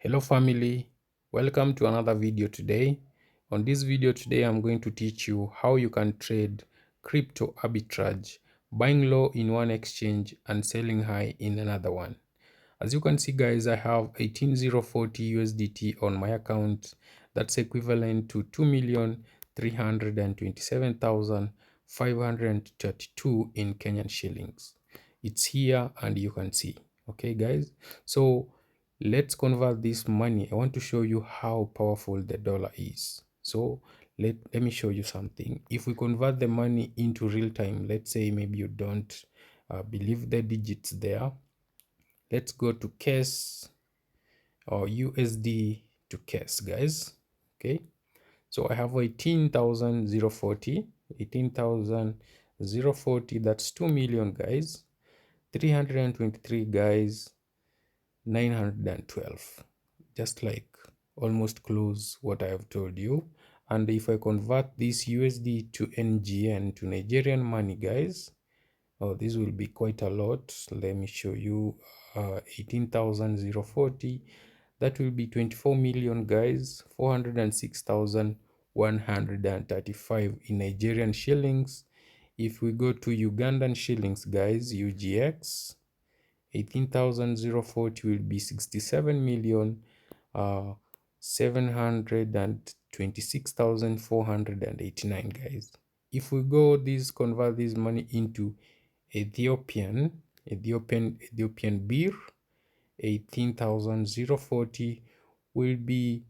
Hello family, welcome to another video today. On this video today, I'm going to teach you how you can trade crypto arbitrage, buying low in one exchange and selling high in another one. As you can see guys, I have 18040 USDT on my account. That's equivalent to 2,327,532 in Kenyan shillings. It's here and you can see. Okay guys, so let's convert this money. I want to show you how powerful the dollar is. So let me show you something. If we convert the money into real time, let's say maybe you don't believe the digits there. Let's go to case or USD to case, guys. Okay, so I have 18,040, that's 2 million, guys. 323, guys. 912, just like almost close what I have told you. And if I convert this USD to NGN, to Nigerian money, guys, oh, this will be quite a lot. Let me show you. 18,040, that will be 24 million, guys. 406,135 in Nigerian shillings. If we go to Ugandan shillings, guys, UGX, 18,040 will be 67 million 726,489, guys. If we go convert this money into Ethiopian birr, 18,040 will be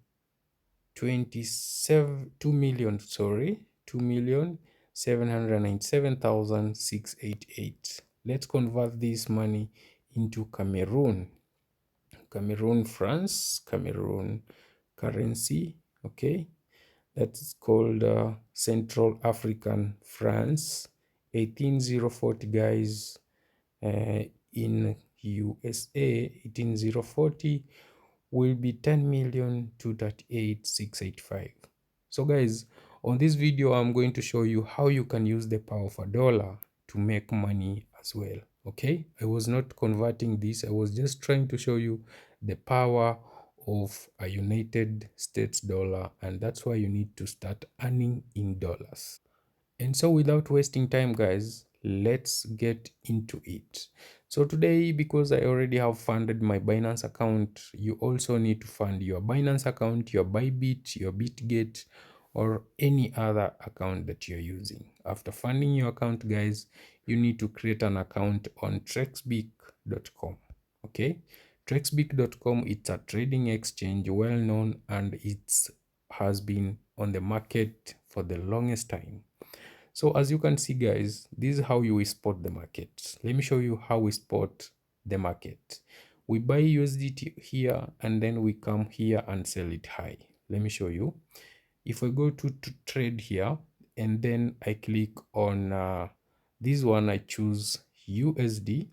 2,797,688. Let's convert this money into Cameroon currency. Okay, that's called Central African francs. 18,040, guys. In USA, 18,040 will be 10,238,685. So guys, on this video I'm going to show you how you can use the power of a dollar to make money as well. Okay, I was not converting this, I was just trying to show you the power of a United States dollar, and that's why you need to start earning in dollars. And so without wasting time, guys, let's get into it. So today, because I already have funded my Binance account, you also need to fund your Binance account, your Bybit, your Bitget, or any other account that you're using. After funding your account, guys, you need to create an account on Trexbic.com. Okay, Trexbic.com, it's a trading exchange, well known, and it has been on the market for the longest time. So as you can see, guys, this is how you will spot the market. Let me show you how we spot the market. We buy USDT here and then we come here and sell it high. Let me show you. If I go to trade here and then I click on this one, I choose USD.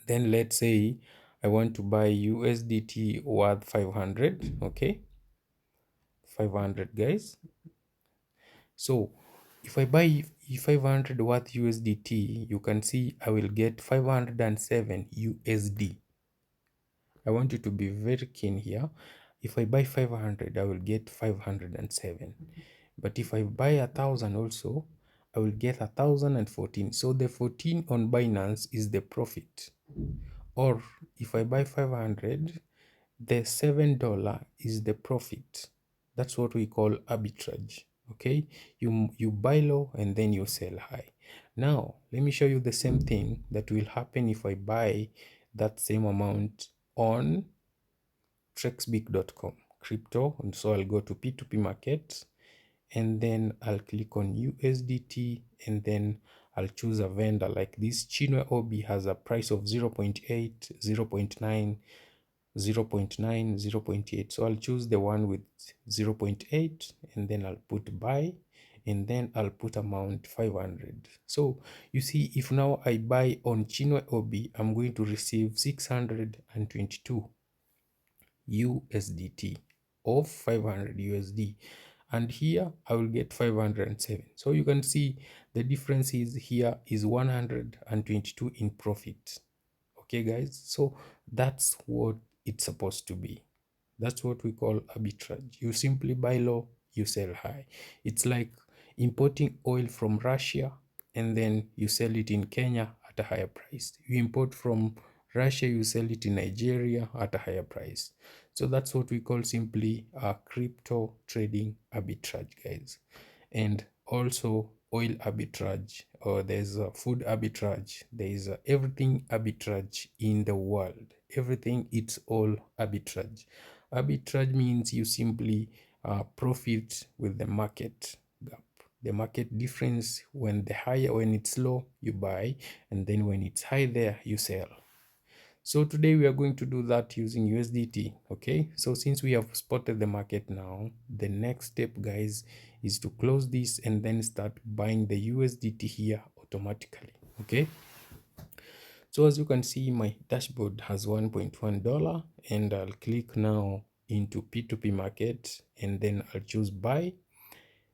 Then let's say I want to buy USDT worth 500. Okay, 500, guys. So if I buy 500 worth USDT, you can see I will get 507 USD. I want you to be very keen here. If I buy 500, I will get 507. But if I buy 1,000 also, I will get 1,014. So the 14 on Binance is the profit. Or if I buy 500, the $7 is the profit. That's what we call arbitrage. Okay, you buy low and then you sell high. Now let me show you the same thing that will happen if I buy that same amount on Trexbic.com crypto. And so I'll go to P2P market and then I'll click on USDT and then I'll choose a vendor like this. Chinwe Obi has a price of 0.8, 0.9, 0.9, 0.8. So I'll choose the one with 0.8 and then I'll put buy and then I'll put amount 500. So you see, if now I buy on Chinwe Obi, I'm going to receive 622 USDT of 500 USD, and here I will get 507. So you can see the difference is here is 122 in profit. Okay guys, so that's what it's supposed to be. That's what we call arbitrage. You simply buy low, you sell high. It's like importing oil from Russia and then you sell it in Kenya at a higher price. You import from Russia, you sell it in Nigeria at a higher price. So that's what we call simply a crypto trading arbitrage, guys. And also oil arbitrage, or there's a food arbitrage, there is everything arbitrage in the world. Everything, it's all arbitrage. Arbitrage means you simply profit with the market gap, the market difference. When the higher, when it's low, you buy, and then when it's high there, you sell. So today we are going to do that using USDT. Okay, so since we have spotted the market now, the next step, guys, is to close this and then start buying the USDT here automatically. Okay, so as you can see, my dashboard has $1.1, and I'll click now into P2P market, and then I'll choose buy.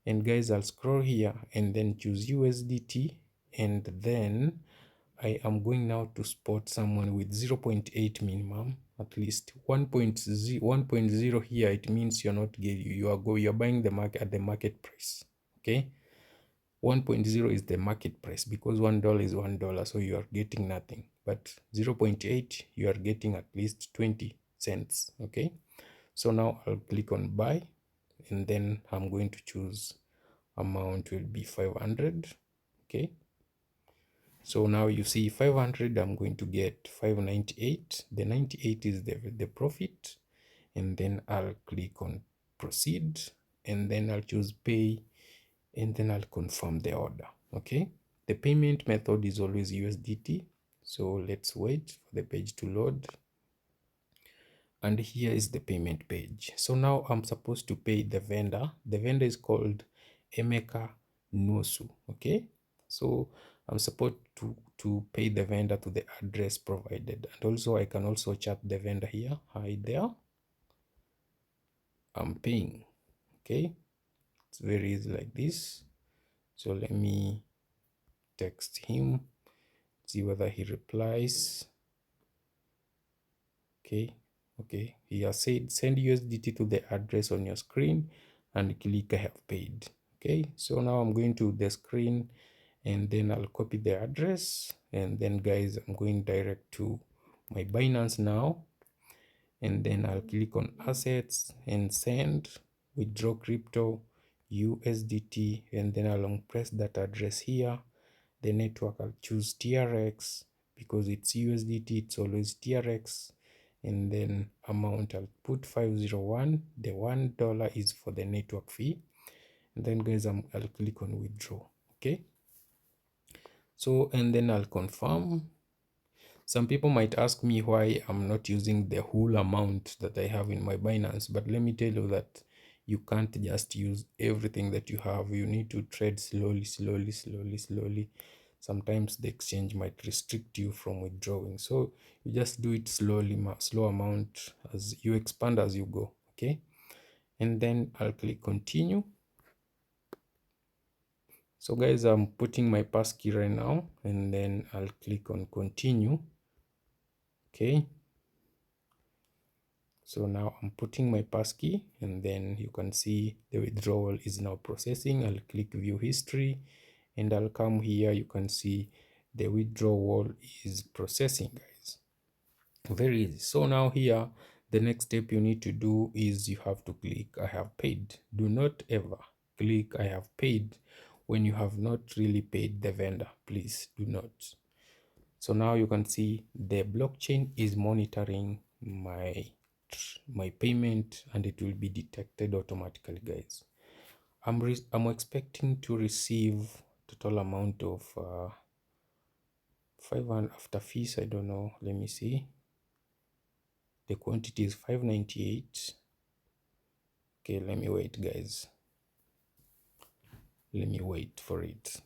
And guys, I'll scroll here and then choose USDT, and then I am going now to spot someone with 0.8 minimum, at least 1.0 here. It means you're not getting, you're buying the market at the market price. Okay, 1.0 is the market price, because $1 is $1, so you are getting nothing. But 0.8, you are getting at least 20 cents. Okay, so now I'll click on buy, and then I'm going to choose amount will be 500. Okay, so now you see 500, I'm going to get 598. The 98 is the profit, and then I'll click on proceed, and then I'll choose pay, and then I'll confirm the order. Okay, the payment method is always USDT. So let's wait for the page to load, and here is the payment page. So now I'm supposed to pay the vendor. The vendor is called Emeka Nusu. Okay, so I'm supposed to pay the vendor to the address provided, and also I can also chat the vendor here. Hi there, I'm paying. Okay, it's very easy like this. So let me text him, see whether he replies. Okay, he has said send USDT to the address on your screen and click I have paid. Okay, so now I'm going to the screen, and then I'll copy the address, and then guys, I'm going direct to my Binance now, and then I'll click on assets and send, withdraw crypto USDT, and then I'll press that address here. The network, I'll choose TRX, because it's USDT, it's always TRX. And then amount, I'll put 501. The $1 is for the network fee. And then guys, I'll click on withdraw. Okay, so and then I'll confirm. Some people might ask me why I'm not using the whole amount that I have in my Binance, but let me tell you that you can't just use everything that you have. You need to trade slowly. Sometimes the exchange might restrict you from withdrawing, so you just do it slowly, slow amount, as you expand as you go. Okay, and then I'll click continue. So guys, I'm putting my passkey right now, and then I'll click on continue. Okay, so now I'm putting my passkey, and then you can see the withdrawal is now processing. I'll click view history, and I'll come here. You can see the withdrawal is processing, guys. Very easy. So now here, the next step you need to do is you have to click I have paid. Do not ever click I have paid when you have not really paid the vendor. Please do not. So now you can see the blockchain is monitoring my payment, and it will be detected automatically, guys. I'm expecting to receive total amount of 500 after fees. I don't know, let me see. The quantity is 598. Okay, let me wait, guys. Let me wait for it.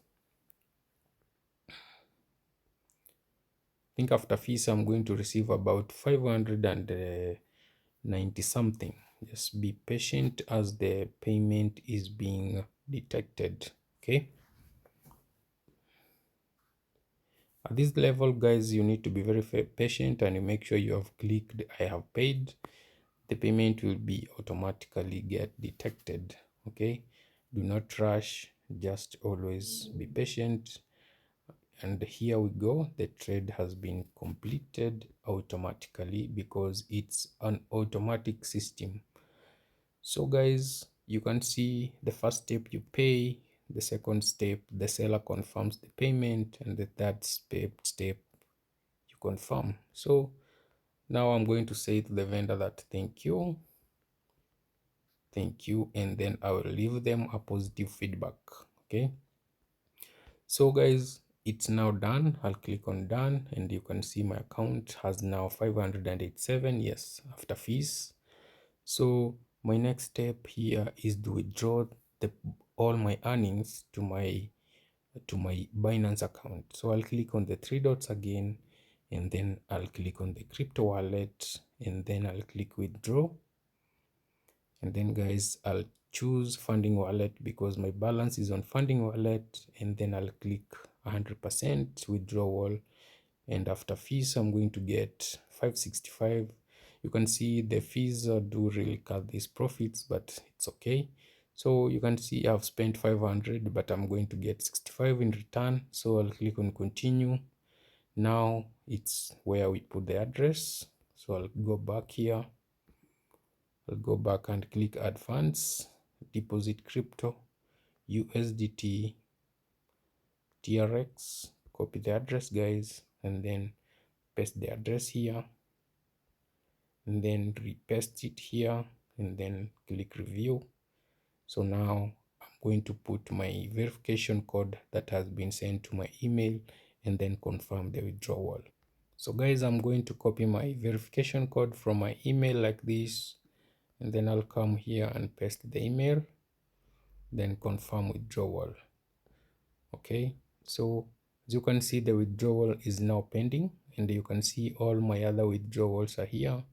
I think after fees I'm going to receive about 590 something. Just be patient as the payment is being detected. Okay, at this level, guys, you need to be very patient, and you make sure you have clicked I have paid. the payment will be automatically get detected. Okay, do not rush, just always be patient. And here we go, the trade has been completed automatically because it's an automatic system. So guys, you can see the first step you pay, the second step the seller confirms the payment, and the third step you confirm. So now I'm going to say to the vendor that thank you, and then I will leave them a positive feedback. Okay, so guys, it's now done. I'll click on done, and you can see my account has now 587, yes, after fees. So my next step here is to withdraw all my earnings to my Binance account. So I'll click on the three dots again, and then I'll click on the crypto wallet, and then I'll click withdraw. And then guys, I'll choose funding wallet because my balance is on funding wallet, and then I'll click 100% withdrawal, and after fees I'm going to get 565. You can see the fees do really cut these profits, but it's okay. So you can see I've spent 500, but I'm going to get 65 in return. So I'll click on continue. Now it's where we put the address. So I'll go back here, I'll go back and click add funds, deposit crypto, USDT, TRX, copy the address guys, and then paste the address here, and then repaste it here, and then click review. So now I'm going to put my verification code that has been sent to my email, and then confirm the withdrawal. So guys, I'm going to copy my verification code from my email like this, and then I'll come here and paste the email, then confirm withdrawal. Okay, so as you can see, the withdrawal is now pending, and you can see all my other withdrawals are here.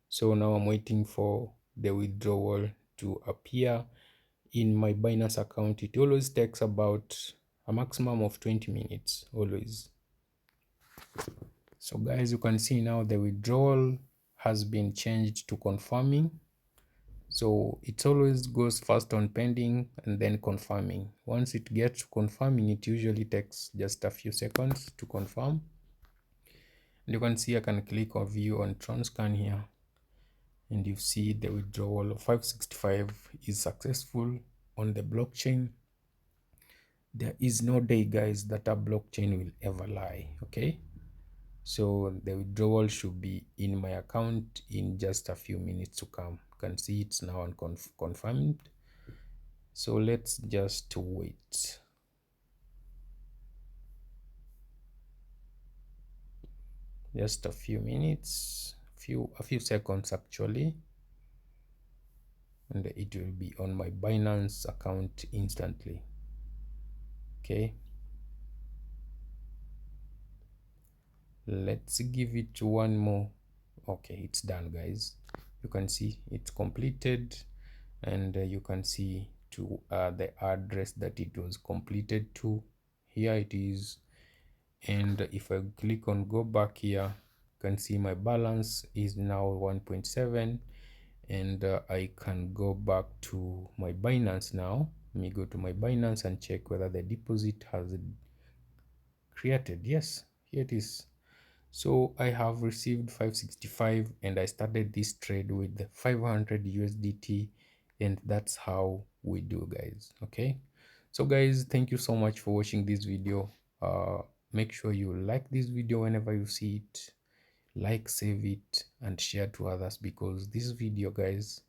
So now I'm waiting for the withdrawal to appear in my Binance account. It always takes about a maximum of 20 minutes always. So guys, you can see now the withdrawal has been changed to confirming. So it always goes first on pending and then confirming. Once it gets to confirming, it usually takes just a few seconds to confirm. And you can see I can click on view on Transcan here, and you see the withdrawal of 565 is successful on the blockchain. There is no day guys that a blockchain will ever lie. Okay, so the withdrawal should be in my account in just a few minutes to come. You can see it's now confirmed. So let's just wait. Just a few minutes, a few seconds actually, and it will be on my Binance account instantly. Okay, let's give it one more. Okay, it's done guys. You can see it's completed, and you can see to the address that it was completed to. Here it is, and if I click on go back here, you can see my balance is now 1.7, and I can go back to my Binance now. Let me go to my Binance and check whether the deposit has created. Yes, here it is. So I have received 565, and I started this trade with 500 USDT, and that's how we do guys. Okay, so guys, thank you so much for watching this video. Make sure you like this video whenever you see it, like, save it, and share to others, because this video guys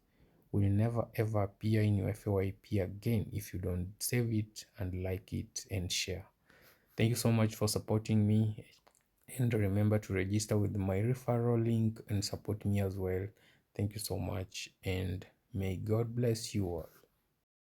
will never ever appear in your FYP again if you don't save it and like it and share. Thank you so much for supporting me, and remember to register with my referral link and support me as well. Thank you so much, and may God bless you all.